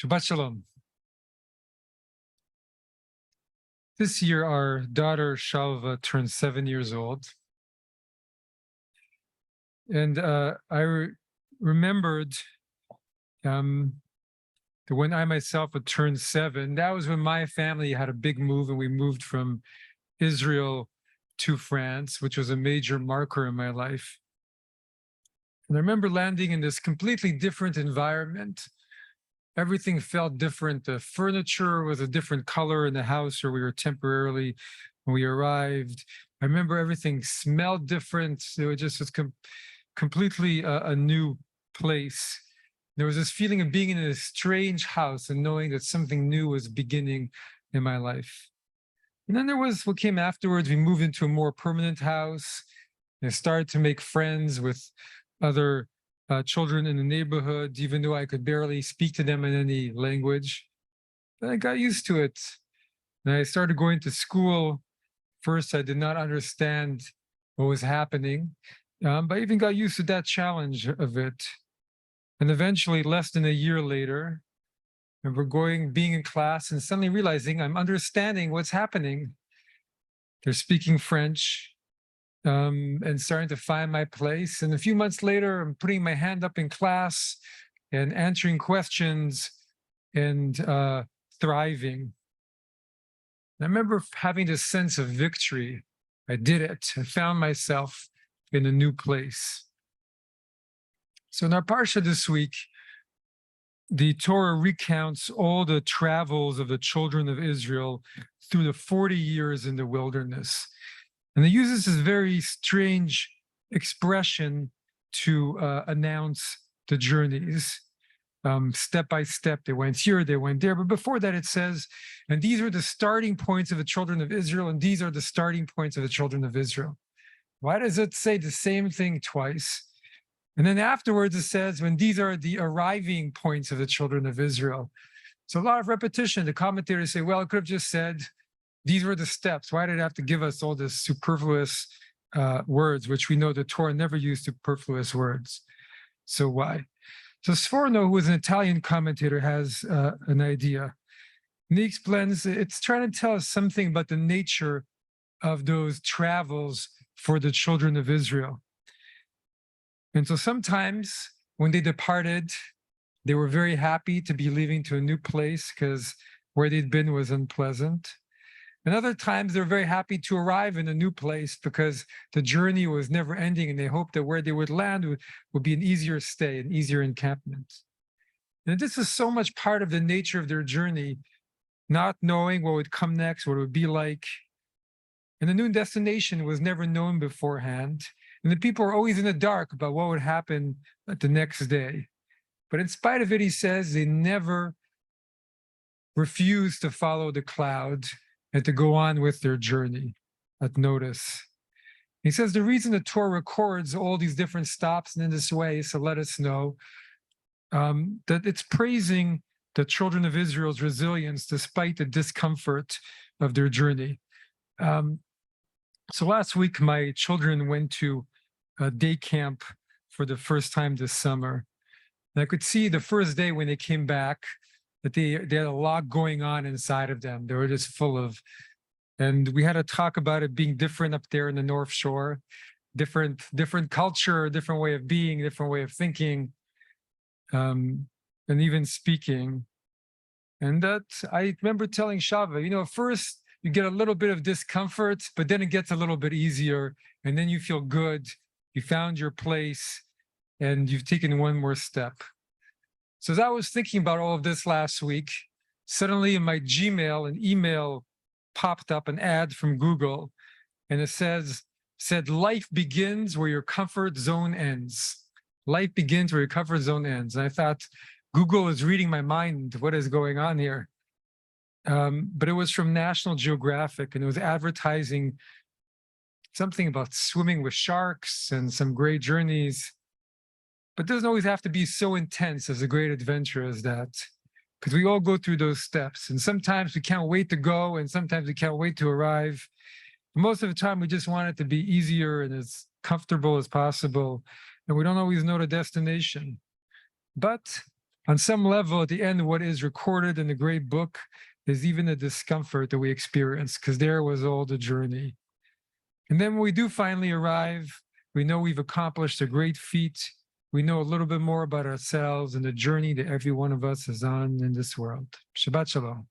Shabbat Shalom. This year, our daughter Shalva turned 7 years old. And I remembered that when I myself had turned 7, that was when my family had a big move, and we moved from Israel to France, which was a major marker in my life. And I remember landing in this completely different environment. Everything felt different. The furniture was a different color in the house where we were temporarily when we arrived. I remember everything smelled different. It was just completely a new place. There was this feeling of being in a strange house and knowing that something new was beginning in my life. And then there was what came afterwards. We moved into a more permanent house. I started to make friends with other children in the neighborhood, even though I could barely speak to them in any language. But I got used to it. And I started going to school. First, I did not understand what was happening, but I even got used to that challenge of it. And eventually, less than a year later, I remember being in class and suddenly realizing I'm understanding what's happening. They're speaking French. And starting to find my place. And a few months later, I'm putting my hand up in class and answering questions and thriving. And I remember having this sense of victory. I did it. I found myself in a new place. So in our parsha this week, the Torah recounts all the travels of the children of Israel through the 40 years in the wilderness. And it uses this very strange expression to announce the journeys. Step by step, they went here, they went there. But before that, it says, and these are the starting points of the children of Israel, and these are the starting points of the children of Israel. Why does it say the same thing twice? And then afterwards, it says, when these are the arriving points of the children of Israel. So a lot of repetition. The commentators say, well, it could have just said, these were the steps. Why did it have to give us all this superfluous words, which we know the Torah never used superfluous words? So why? So Sforno, who is an Italian commentator, has an idea. And he explains it's trying to tell us something about the nature of those travels for the children of Israel. And so sometimes when they departed, they were very happy to be leaving to a new place because where they'd been was unpleasant. And other times they're very happy to arrive in a new place because the journey was never ending, and they hoped that where they would land would be an easier stay, an easier encampment. And this is so much part of the nature of their journey, not knowing what would come next, what it would be like. And the new destination was never known beforehand. And the people were always in the dark about what would happen the next day. But in spite of it, he says, they never refused to follow the cloud and to go on with their journey. At notice. He says the reason the Torah records all these different stops and in this way is to let us know that it's praising the children of Israel's resilience despite the discomfort of their journey. So last week, my children went to a day camp for the first time this summer. And I could see the first day when they came back that they had a lot going on inside of them. They were just full of, and we had to talk about it being different up there in the North Shore, different culture, different way of being, different way of thinking, and even speaking. And that I remember telling Shava, first you get a little bit of discomfort, but then it gets a little bit easier, and then you feel good. You found your place, and you've taken one more step. So as I was thinking about all of this last week, suddenly in my Gmail, an email popped up, an ad from Google, and it said, life begins where your comfort zone ends. Life begins where your comfort zone ends. And I thought, Google is reading my mind. What is going on here? But it was from National Geographic, and it was advertising something about swimming with sharks and some great journeys. But it doesn't always have to be so intense as a great adventure as that, because we all go through those steps. And sometimes we can't wait to go, and sometimes we can't wait to arrive. And most of the time, we just want it to be easier and as comfortable as possible. And we don't always know the destination. But On some level, at the end, what is recorded in the great book is even the discomfort that we experience, because there was all the journey. And then when we do finally arrive, we know we've accomplished a great feat. We know a little bit more about ourselves and the journey that every one of us is on in this world. Shabbat Shalom.